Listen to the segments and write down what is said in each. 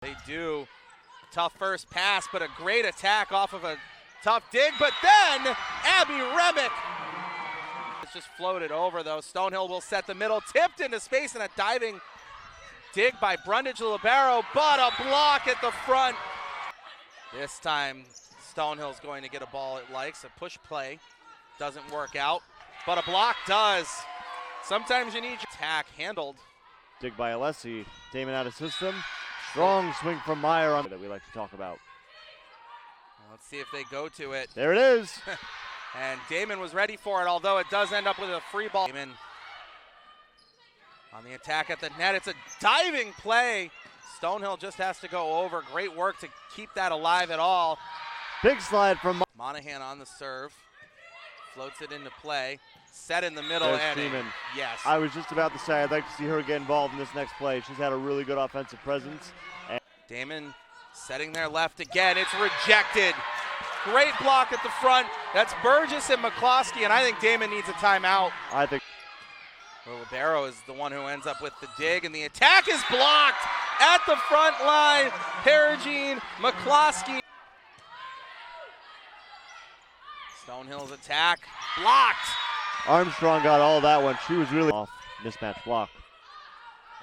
They do. Tough first pass, but a great attack off of a tough dig. But then Abby Remick. It's just floated over, though. Stonehill will set the middle. Tipped into space and a diving dig by Brundage Libero, but a block at the front. This time, Stonehill's going to get a ball it likes. A push play doesn't work out, but a block does. Sometimes you need your attack handled. Dig by Alessi. Daemen out of system. Strong swing from Meyer on that we like to talk about. Let's see if they go to it. There it is. And Daemen was ready for it, although it does end up with a free ball. Daemen on the attack at the net. It's a diving play. Stonehill just has to go over. Great work to keep that alive at all. Big slide from Monahan on the serve. Floats it into play. Set in the middle. There's and Daemen. Yes. I was just about to say I'd like to see her get involved in this next play. She's had a really good offensive presence. Daemen setting there left again. It's rejected. Great block at the front. That's Burgess and McCloskey, and I think Daemen needs a timeout. I think Libero is the one who ends up with the dig, and the attack is blocked at the front line. Perigine, McCloskey. Stonehill's attack blocked. Armstrong got all that one. She was really off mismatch block.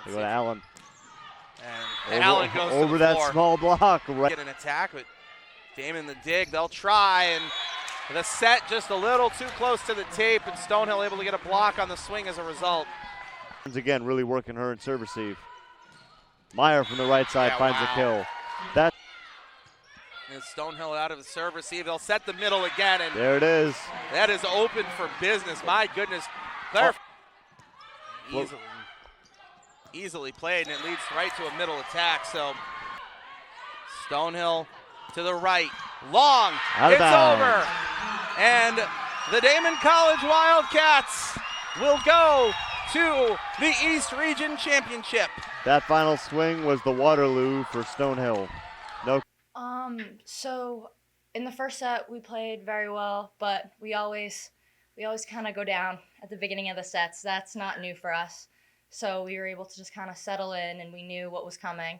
They go to Allen. And Allen goes over to the that floor. small block. Right. Get an attack, but Daemen the dig. They'll try, and the set just a little too close to the tape, and Stonehill able to get a block on the swing as a result. Again, really working her in serve receive. Meyer from the right side finds a kill. That. And Stonehill out of the serve receive. They'll set the middle again, and There it is. that is open for business. My goodness. Claire easily played, and it leads right to a middle attack. So Stonehill to the right. Long. It's over. And the Daemen College Wildcats will go to the East Region Championship. That final swing was the Waterloo for Stonehill. No. So in the first set we played very well, but we always kind of go down at the beginning of the sets. That's not new for us. So we were able to just kind of settle in, and we knew what was coming.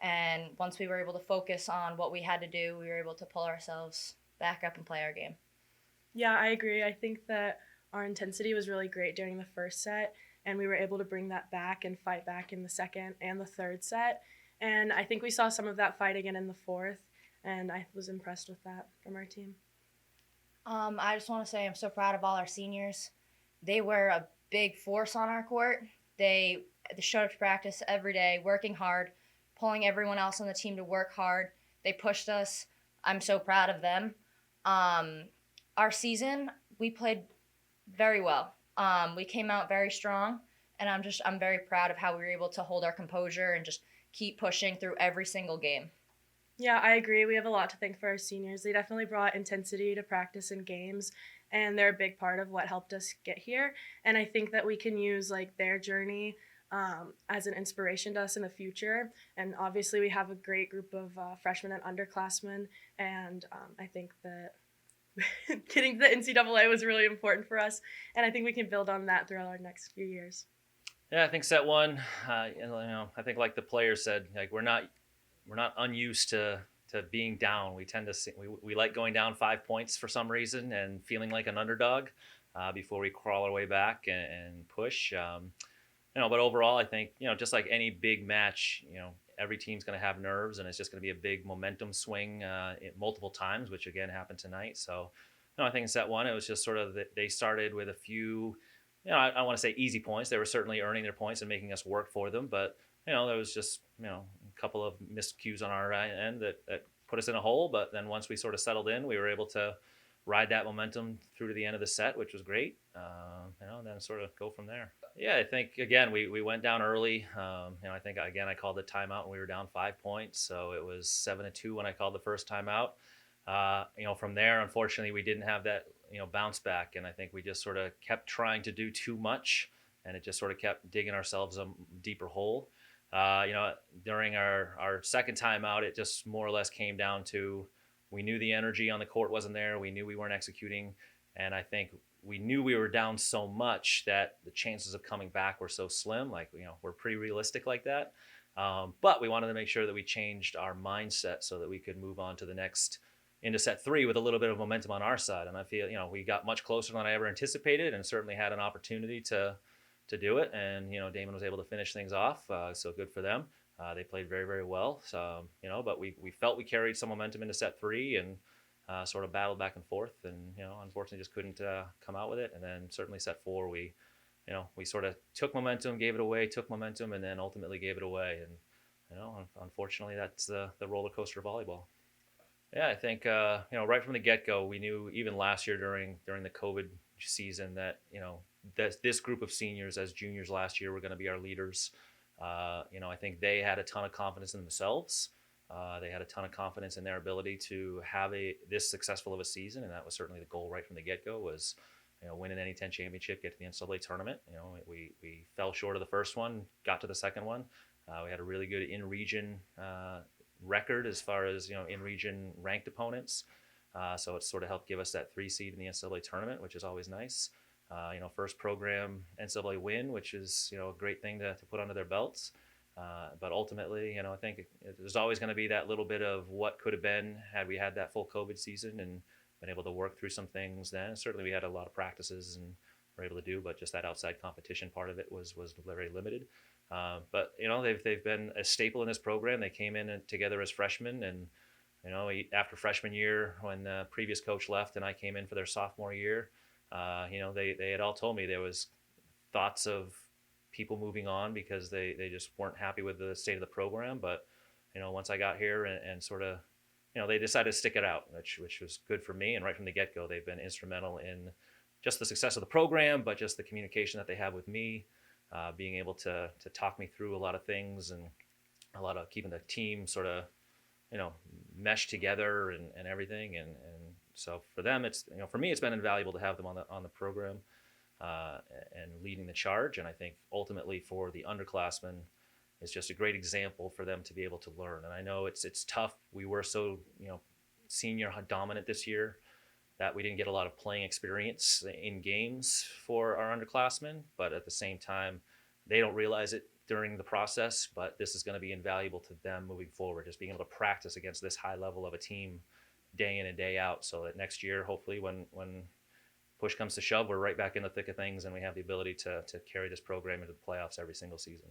And once we were able to focus on what we had to do, we were able to pull ourselves back up and play our game. Yeah, I agree. I think that our intensity was really great during the first set, and we were able to bring that back and fight back in the second and the third set. And I think we saw some of that fight again in the fourth, and I was impressed with that from our team. I just want to say I'm so proud of all our seniors. They were a big force on our court. They showed up to practice every day, working hard, pulling everyone else on the team to work hard. They pushed us. I'm so proud of them. Our season, we played very well. We came out very strong, and I'm very proud of how we were able to hold our composure and just keep pushing through every single game. Yeah, I agree. We have a lot to thank for our seniors. They definitely brought intensity to practice and games, and they're a big part of what helped us get here. And I think that we can use their journey as an inspiration to us in the future. And obviously we have a great group of freshmen and underclassmen, and I think that getting to the NCAA was really important for us, and I think we can build on that throughout our next few years. Yeah, I think set one, I think like the players said, we're not unused to being down. We tend to we like going down 5 points for some reason and feeling like an underdog before we crawl our way back and push. But overall, I think just like any big match, every team's going to have nerves, and it's just going to be a big momentum swing multiple times, which again happened tonight. So, I think in set one, it was just sort of that they started with a few, I want to say easy points. They were certainly earning their points and making us work for them, but there was just a couple of miscues on our end that put us in a hole. But then once we sort of settled in, we were able to ride that momentum through to the end of the set, which was great. And then sort of go from there. Yeah, I think again we went down early. I think again I called the timeout and we were down 5 points, so it was 7-2 when I called the first timeout. From there, unfortunately, we didn't have that bounce back, and I think we just sort of kept trying to do too much, and it just sort of kept digging ourselves a deeper hole. During our second timeout, it just more or less came down to we knew the energy on the court wasn't there. We knew we weren't executing, and I think we knew we were down so much that the chances of coming back were so slim. We're pretty realistic like that. But we wanted to make sure that we changed our mindset so that we could move on to the next into set 3 with a little bit of momentum on our side. And I feel, we got much closer than I ever anticipated, and certainly had an opportunity to do it. And, Daemen was able to finish things off. So good for them. They played very, very well. So, but we felt we carried some momentum into set 3 and sort of battled back and forth, and, unfortunately just couldn't come out with it. And then certainly set 4, we sort of took momentum, gave it away, took momentum, and then ultimately gave it away. And, unfortunately that's the roller coaster of volleyball. Yeah, I think, right from the get-go, we knew even last year during the COVID season that, this group of seniors as juniors last year were going to be our leaders. I think they had a ton of confidence in themselves. They had a ton of confidence in their ability to have this successful of a season, and that was certainly the goal right from the get-go was, win an NE10 championship, get to the NCAA tournament. We fell short of the first one, got to the second one. We had a really good in-region record as far as, in-region ranked opponents. So it sort of helped give us that 3 seed in the NCAA tournament, which is always nice. First program NCAA win, which is, a great thing to put under their belts. But ultimately, I think there's always going to be that little bit of what could have been had we had that full COVID season and been able to work through some things then. Certainly we had a lot of practices and were able to do, but just that outside competition part of it was very limited. But they've been a staple in this program. They came in together as freshmen, and after freshman year when the previous coach left and I came in for their sophomore year, they had all told me there was thoughts of people moving on because they just weren't happy with the state of the program. But once I got here and sort of they decided to stick it out, which was good for me. And right from the get-go, they've been instrumental in just the success of the program, but just the communication that they have with me. Being able to talk me through a lot of things and a lot of keeping the team sort of, meshed together and everything. And so for them, it's, for me, it's been invaluable to have them on the program and leading the charge. And I think ultimately for the underclassmen, it's just a great example for them to be able to learn. And I know it's tough. We were so, senior dominant this year that we didn't get a lot of playing experience in games for our underclassmen, but at the same time, they don't realize it during the process, but this is going to be invaluable to them moving forward, just being able to practice against this high level of a team day in and day out, so that next year, hopefully when push comes to shove, we're right back in the thick of things and we have the ability to carry this program into the playoffs every single season.